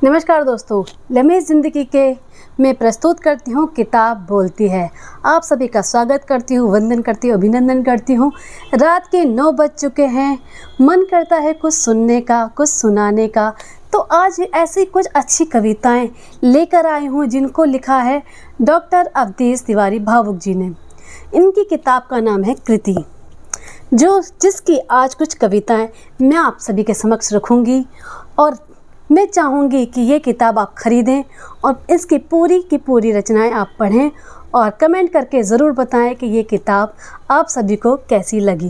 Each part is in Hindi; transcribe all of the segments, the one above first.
नमस्कार दोस्तों, लम्हे ज़िंदगी के मैं प्रस्तुत करती हूँ किताब बोलती है। आप सभी का स्वागत करती हूँ, वंदन करती हूँ, अभिनंदन करती हूँ। रात के 9 बज चुके हैं, मन करता है कुछ सुनने का, कुछ सुनाने का। तो आज ऐसी कुछ अच्छी कविताएं लेकर आई हूँ जिनको लिखा है डॉक्टर अवधेश तिवारी भावुक जी ने। इनकी किताब का नाम है कृति, जिसकी आज कुछ कविताएं मैं आप सभी के समक्ष रखूँगी और मैं चाहूँगी कि ये किताब आप ख़रीदें और इसकी पूरी की पूरी रचनाएं आप पढ़ें और कमेंट करके ज़रूर बताएं कि ये किताब आप सभी को कैसी लगी।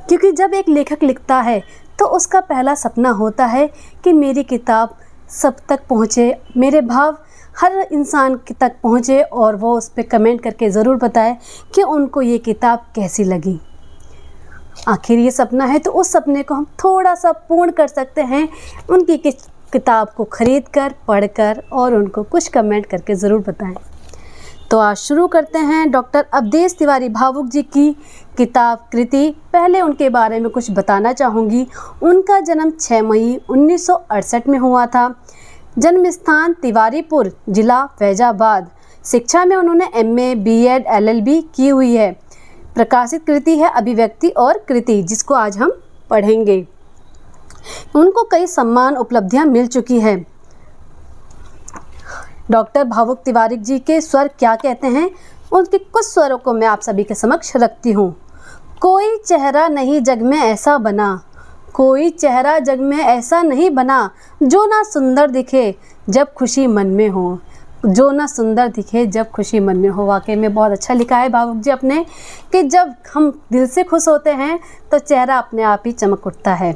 क्योंकि जब एक लेखक लिखता है तो उसका पहला सपना होता है कि मेरी किताब सब तक पहुँचे, मेरे भाव हर इंसान तक पहुँचे और वो उस पर कमेंट करके ज़रूर बताए कि उनको ये किताब कैसी लगी। आखिर ये सपना है तो उस सपने को हम थोड़ा सा पूर्ण कर सकते हैं उनकी किताब को ख़रीद कर, पढ़ कर और उनको कुछ कमेंट करके ज़रूर बताएं। तो आज शुरू करते हैं डॉक्टर अवधेश तिवारी भावुक जी की किताब कृति। पहले उनके बारे में कुछ बताना चाहूँगी। उनका जन्म 6 मई 1968 में हुआ था। जन्म स्थान तिवारीपुर, जिला फैजाबाद। शिक्षा में उन्होंने MA, B.Ed, LLB की हुई है। प्रकाशित कृति है अभिव्यक्ति और कृति, जिसको आज हम पढ़ेंगे। उनको कई सम्मान उपलब्धियां मिल चुकी है। डॉक्टर भावुक तिवारी जी के स्वर क्या कहते हैं, उनके कुछ स्वरों को मैं आप सभी के समक्ष रखती हूँ। कोई चेहरा नहीं जग में ऐसा बना, कोई चेहरा जग में ऐसा नहीं बना, जो ना सुंदर दिखे जब खुशी मन में हो, जो ना सुंदर दिखे जब खुशी मन में हो। वाकई में बहुत अच्छा लिखा है भावुक जी अपने, कि जब हम दिल से खुश होते हैं तो चेहरा अपने आप ही चमक उठता है।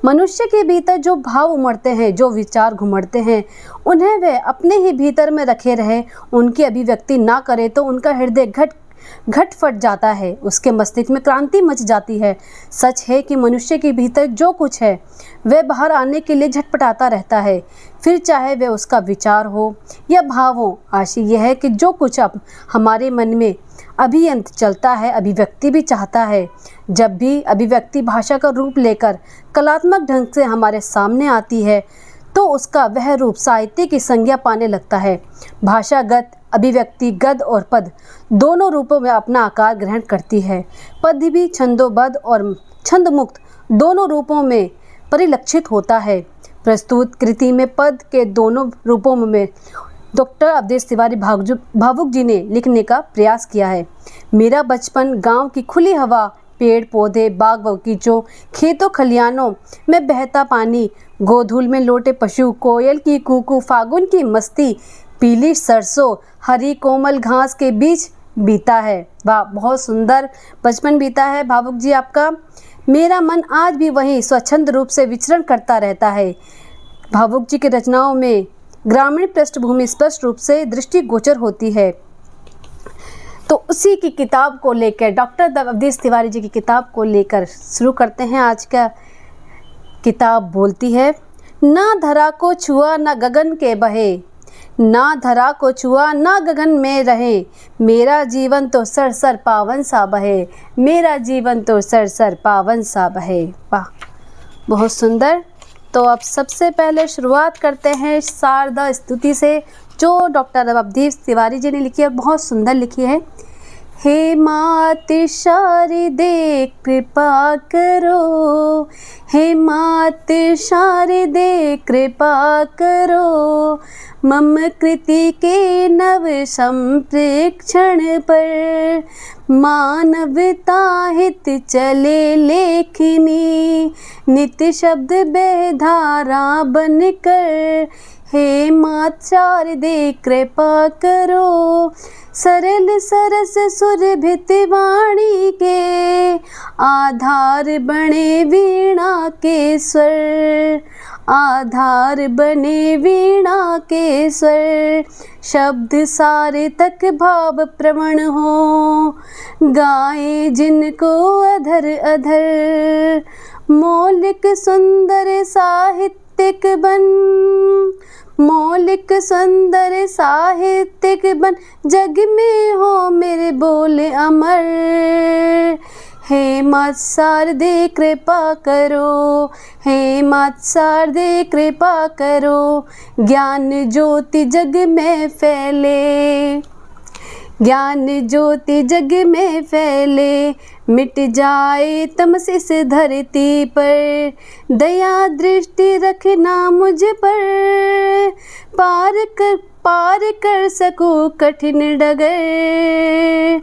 मनुष्य के भीतर जो भाव उमड़ते हैं, जो विचार घुमड़ते हैं, उन्हें वह अपने ही भीतर में रखे रहे, उनकी अभिव्यक्ति ना करे तो उनका हृदय घट फट जाता है, उसके मस्तिष्क में क्रांति मच जाती है। सच है कि मनुष्य के भीतर जो कुछ है वह बाहर आने के लिए झटपटाता रहता है, फिर चाहे वह उसका विचार हो या भाव हो। आशा यह है कि जो कुछ अब हमारे मन में अभियंत चलता है, अभिव्यक्ति भी चाहता है। जब भी अभिव्यक्ति भाषा का रूप लेकर कलात्मक ढंग से हमारे सामने आती है तो उसका वह रूप साहित्य की संज्ञा पाने लगता है। भाषागत अभिव्यक्ति गद्य और पद दोनों रूपों में अपना आकार ग्रहण करती है। पद भी छंदोबद्ध और छंदमुक्त दोनों रूपों में परिलक्षित होता है। प्रस्तुत कृति में पद के दोनों रूपों में डॉक्टर अवधेश तिवारी भावुक जी ने लिखने का प्रयास किया है। मेरा बचपन गांव की खुली हवा, पेड़ पौधे, बाग बगीचों, खेतों खलियानों में बहता पानी, गोधूल में लोटे पशु, कोयल की कूकू, फागुन की मस्ती, पीली सरसों, हरी कोमल घास के बीच बीता है। वाह, बहुत सुंदर बचपन बीता है भावुक जी आपका। मेरा मन आज भी वही स्वच्छंद रूप से विचरण करता रहता है। भावुक जी की रचनाओं में ग्रामीण पृष्ठभूमि स्पष्ट रूप से दृष्टिगोचर होती है। तो उसी की किताब को लेकर, डॉक्टर अवधेश तिवारी जी की किताब को लेकर शुरू करते हैं आज का। किताब बोलती है, ना धरा को छुआ ना गगन के बहे, ना धरा को छुआ ना गगन में रहे, मेरा जीवन तो सर सर पावन सा बहे, मेरा जीवन तो सर सर पावन सा बहे। वाह, बहुत सुंदर। तो अब सबसे पहले शुरुआत करते हैं शारदा स्तुति से, जो डॉक्टर अवधेश तिवारी जी ने लिखी है, बहुत सुंदर लिखी है। हे माते शारदे कृपा करो, हे माते शारदे कृपा करो, मम कृति के नव संप्रेक्षण पर, मानवता हित चले लेखनी, नित्य शब्द बेधारा बनकर, हे मात शारदे कृपा करो, सरल सरस सुरभित वाणी के, आधार बने वीणा के स्वर, आधार बने वीणा के स्वर, शब्द सारे तक भाव प्रवण हो, गाए जिनको अधर अधर, मौलिक सुंदर साहित्यिक बन, मौलिक सुंदर साहित्यिक बन, जग में हो मेरे बोल अमर, हे मात शारदे कृपा करो, हे मात शारदे कृपा करो, ज्ञान ज्योति जग में फैले, ज्ञान ज्योति जग में फैले, मिट जाए तमस इस धरती पर, दया दृष्टि रखना मुझ पर, पार कर सकूं कठिन डगर,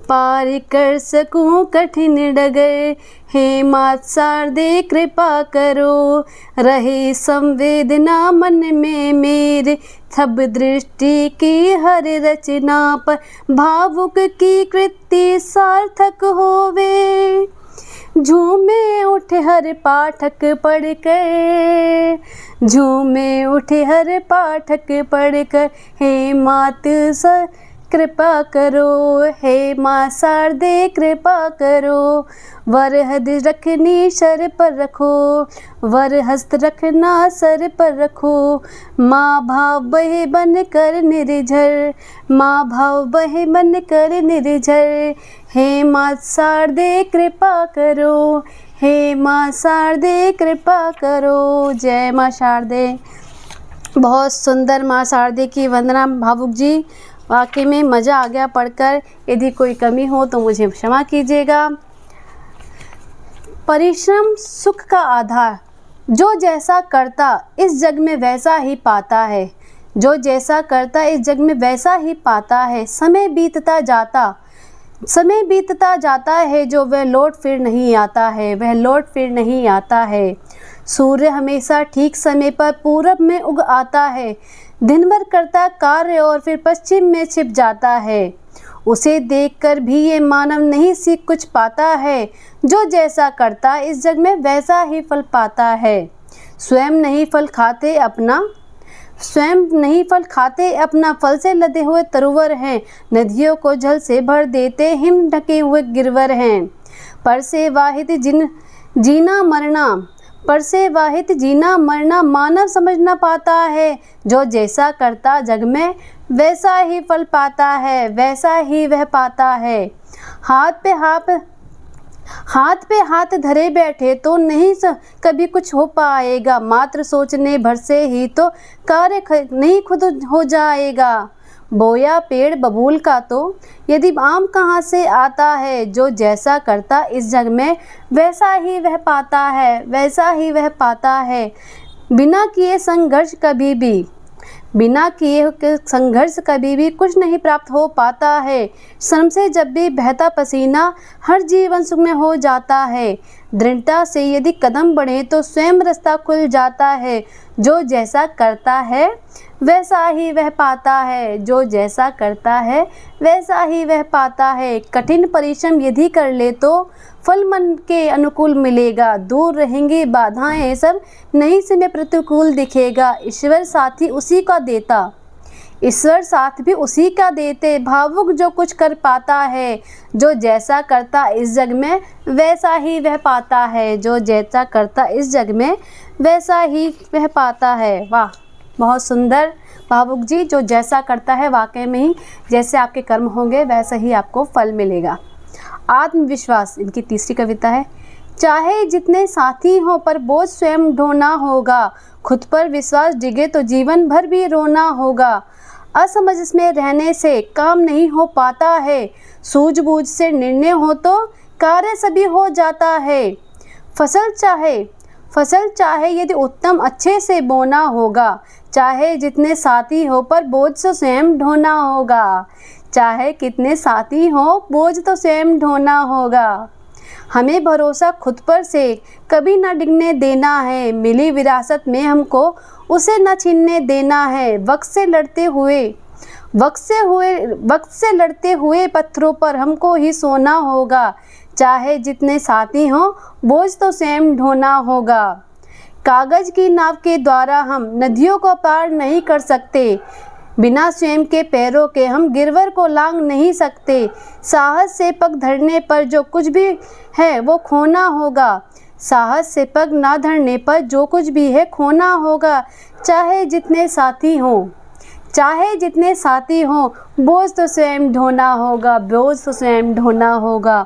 पार कर सकूं कठिन डगर, हे मात शारदे कृपा करो, रहे संवेदना मन में मेरे, सब दृष्टि की हर रचना पर, भावुक की कृति सार्थक होवे, झूमे उठे हर पाठक पढ़कर, झूमे उठे हर पाठक पढ़कर, हे मात कृपा करो, हे माँ शारदे कृपा करो, वर हद रखनी सर पर रखो, वर हस्त रखना सर पर रखो, माँ भाव बहे बन कर निर्झर, माँ भाव बहे बन कर निर्झर, हे माँ शारदे कृपा करो, हे माँ शारदे कृपा करो। जय माँ शारदे। बहुत सुंदर माँ शारदे की वंदना भावुक जी, वाकई में मज़ा आ गया पढ़कर। यदि कोई कमी हो तो मुझे क्षमा कीजिएगा। परिश्रम सुख का आधार, जो जैसा करता इस जग में वैसा ही पाता है, जो जैसा करता इस जग में वैसा ही पाता है। समय बीतता जाता है, जो वह लौट फिर नहीं आता है, वह लौट फिर नहीं आता है। सूर्य हमेशा ठीक समय पर पूरब में उग आता है, दिन भर करता कार्य और फिर पश्चिम में छिप जाता है। उसे देखकर भी ये मानव नहीं सीख कुछ पाता है, जो जैसा करता इस जग में वैसा ही फल पाता है। स्वयं नहीं फल खाते अपना फल से लदे हुए तरुवर हैं, नदियों को जल से भर देते हिम ढके हुए गिरवर हैं। पर से वाहित जीना मरना मानव समझ न पाता है, जो जैसा करता जग में वैसा ही फल पाता है, वैसा ही वह पाता है। हाथ पे हाथ धरे बैठे तो नहीं कभी कुछ हो पाएगा, मात्र सोचने भर से ही तो कार्य नहीं खुद हो जाएगा। बोया पेड़ बबूल का तो यदि आम कहाँ से आता है, जो जैसा करता इस जग में वैसा ही वह पाता है, वैसा ही वह पाता है। बिना किए संघर्ष कभी भी कुछ नहीं प्राप्त हो पाता है। श्रम से जब भी बहता पसीना हर जीवन सुख में हो जाता है। दृढ़ता से यदि कदम बढ़े तो स्वयं रास्ता खुल जाता है, जो जैसा करता है वैसा ही वह पाता है, जो जैसा करता है वैसा ही वह पाता है। कठिन परिश्रम यदि कर ले तो फल मन के अनुकूल मिलेगा, दूर रहेंगी बाधाएं सब नहीं समय प्रतिकूल दिखेगा। ईश्वर साथी उसी का देता, ईश्वर साथ भी उसी का देते, भावुक जो कुछ कर पाता है, जो जैसा करता इस जग में वैसा ही वह पाता है, जो जैसा करता इस जग में वैसा ही वह पाता है। वाह, बहुत सुंदर भावुक जी। जो जैसा करता है वाकई में ही जैसे आपके कर्म होंगे वैसा ही आपको फल मिलेगा। आत्मविश्वास इनकी तीसरी कविता है। चाहे जितने साथी हों पर बोझ स्वयं ढोना होगा, खुद पर विश्वास डिगे तो जीवन भर भी रोना होगा। असमझ में रहने से काम नहीं हो पाता है, सूझबूझ से निर्णय हो तो कार्य सभी हो जाता है। फसल चाहे यदि उत्तम अच्छे से बोना होगा, चाहे जितने साथी हो पर बोझ तो स्वयं ढोना होगा, चाहे कितने साथी हो बोझ तो स्वयं ढोना होगा। हमें भरोसा खुद पर से कभी न डिगने देना है, मिली विरासत में हमको उसे न छीनने देना है। वक्त से लड़ते हुए पत्थरों पर हमको ही सोना होगा, चाहे जितने साथी हों बोझ तो स्वयं ढोना होगा। कागज की नाव के द्वारा हम नदियों को पार नहीं कर सकते, बिना स्वयं के पैरों के हम गिरवर को लांघ नहीं सकते। साहस से पग धरने पर जो कुछ भी है वो खोना होगा, साहस से पग ना धरने पर जो कुछ भी है खोना होगा। चाहे जितने साथी हों, चाहे जितने साथी हों बोझ तो स्वयं ढोना होगा, बोझ तो स्वयं ढोना होगा।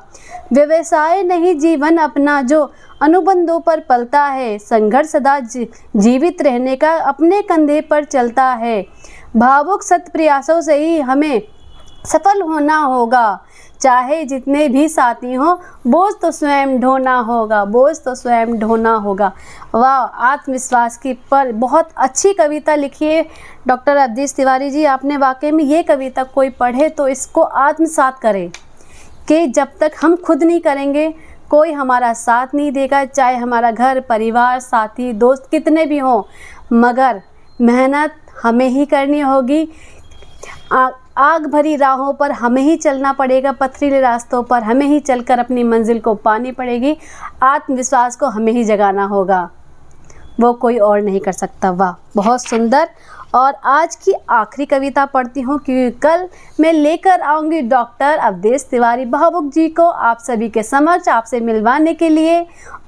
व्यवसाय नहीं जीवन अपना जो अनुबंधों पर पलता है, संघर्ष सदा जीवित रहने का अपने कंधे पर चलता है। भावुक सत प्रयासों से ही हमें सफल होना होगा, चाहे जितने भी साथी हों बोझ तो स्वयं ढोना होगा, बोझ तो स्वयं ढोना होगा। वाह, आत्मविश्वास की पर बहुत अच्छी कविता लिखी है डॉक्टर अवधेश तिवारी जी। आपने वाकई में ये कविता कोई पढ़े तो इसको आत्मसात करे कि जब तक हम खुद नहीं करेंगे कोई हमारा साथ नहीं देगा, चाहे हमारा घर परिवार साथी दोस्त कितने भी हों, मगर मेहनत हमें ही करनी होगी। आग भरी राहों पर हमें ही चलना पड़ेगा, पथरीले रास्तों पर हमें ही चलकर अपनी मंजिल को पानी पड़ेगी। आत्मविश्वास को हमें ही जगाना होगा, वो कोई और नहीं कर सकता। वाह, बहुत सुंदर। और आज की आखिरी कविता पढ़ती हूँ क्योंकि कल मैं लेकर आऊँगी डॉक्टर अवधेश तिवारी भावुक जी को आप सभी के समक्ष, आपसे मिलवाने के लिए।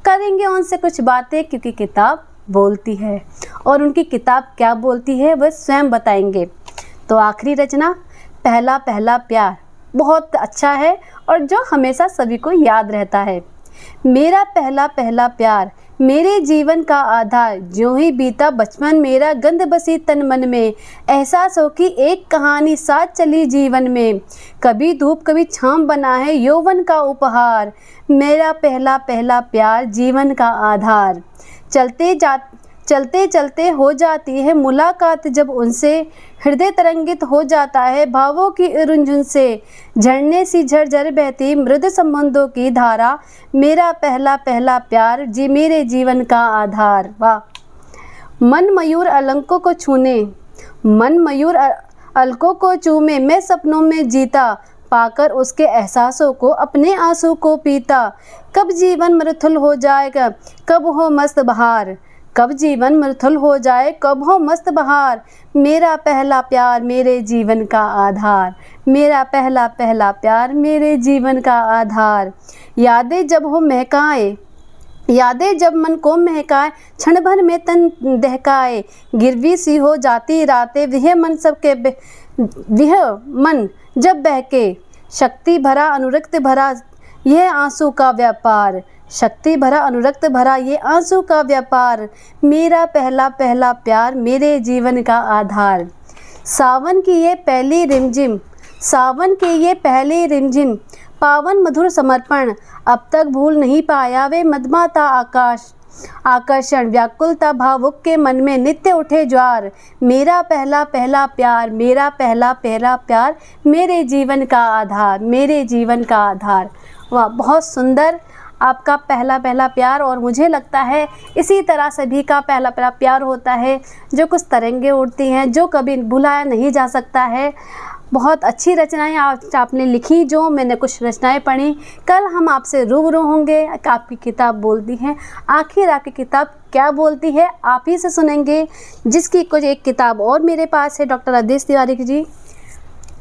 करेंगे उनसे कुछ बातें क्योंकि किताब बोलती है और उनकी किताब क्या बोलती है वह स्वयं बताएंगे। तो आखिरी रचना पहला पहला प्यार बहुत अच्छा है और जो हमेशा सभी को याद रहता है। मेरा पहला पहला प्यार मेरे जीवन का आधार, ज्यों ही बीता बचपन मेरा गंध बसी तन मन में, एहसास हो कि एक कहानी साथ चली जीवन में, कभी धूप कभी छाँव बना है यौवन का उपहार। मेरा पहला पहला प्यार जीवन का आधार, चलते चलते हो जाती है मुलाकात जब उनसे, हृदय तरंगित हो जाता है भावों की रुंझुन से, झरने सी झरझर बहती मृद संबंधों की धारा। मेरा पहला पहला प्यार जी मेरे जीवन का आधार। वाह, मन मयूर अलंकों को छूने, मन मयूर अलकों को चूमे, मैं सपनों में जीता पाकर उसके एहसासों को अपने आंसू को पीता। कब जीवन मृथुल हो जाएगा कब हो मस्त बहार, कब जीवन मृथुल हो जाए कब हो मस्त बहार। मेरा पहला प्यार मेरे जीवन का आधार, मेरा पहला पहला प्यार मेरे जीवन का आधार। यादें जब हो महकाए, यादें जब मन को महकाए, क्षण भर में तन दहकाए, गिरवी सी हो जाती रातें वह मन सबके वह मन जब बहके, शक्ति भरा अनुरक्त भरा यह आंसू का व्यापार, शक्ति भरा अनुरक्त भरा ये आंसू का व्यापार। मेरा पहला पहला प्यार मेरे जीवन का आधार। सावन की ये पहली रिमझिम, सावन की ये पहली रिमझिम, पावन मधुर समर्पण, अब तक भूल नहीं पाया वे मदमाता आकाश, आकर्षण व्याकुलता भावुक के मन में नित्य उठे ज्वार। मेरा पहला पहला प्यार, मेरा पहला पहला प्यार मेरे जीवन का आधार, मेरे जीवन का आधार। वाह, बहुत सुंदर आपका पहला पहला प्यार। और मुझे लगता है इसी तरह सभी का पहला पहला प्यार होता है, जो कुछ तरंगे उड़ती हैं, जो कभी भुलाया नहीं जा सकता है। बहुत अच्छी रचनाएं आपने लिखी, जो मैंने कुछ रचनाएं पढ़ी। कल हम आपसे रूबरू होंगे, आपकी किताब बोलती है। आखिर आपकी किताब क्या बोलती है आप ही से सुनेंगे, जिसकी कुछ एक किताब और मेरे पास है डॉक्टर अवधेश तिवारी जी,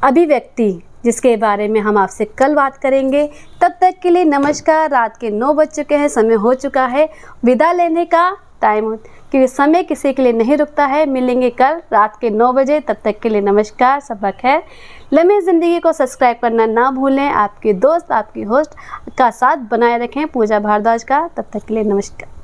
अभिव्यक्ति, जिसके बारे में हम आपसे कल बात करेंगे। तब तक के लिए नमस्कार। रात के 9 बज चुके हैं, समय हो चुका है विदा लेने का टाइम, क्योंकि समय किसी के लिए नहीं रुकता है। मिलेंगे कल रात के 9 बजे, तब तक के लिए नमस्कार, सबक है। लम्हे ज़िंदगी को सब्सक्राइब करना ना भूलें। आपके दोस्त आपकी होस्ट का साथ बनाए रखें पूजा भारद्वाज का। तब तक के लिए नमस्कार।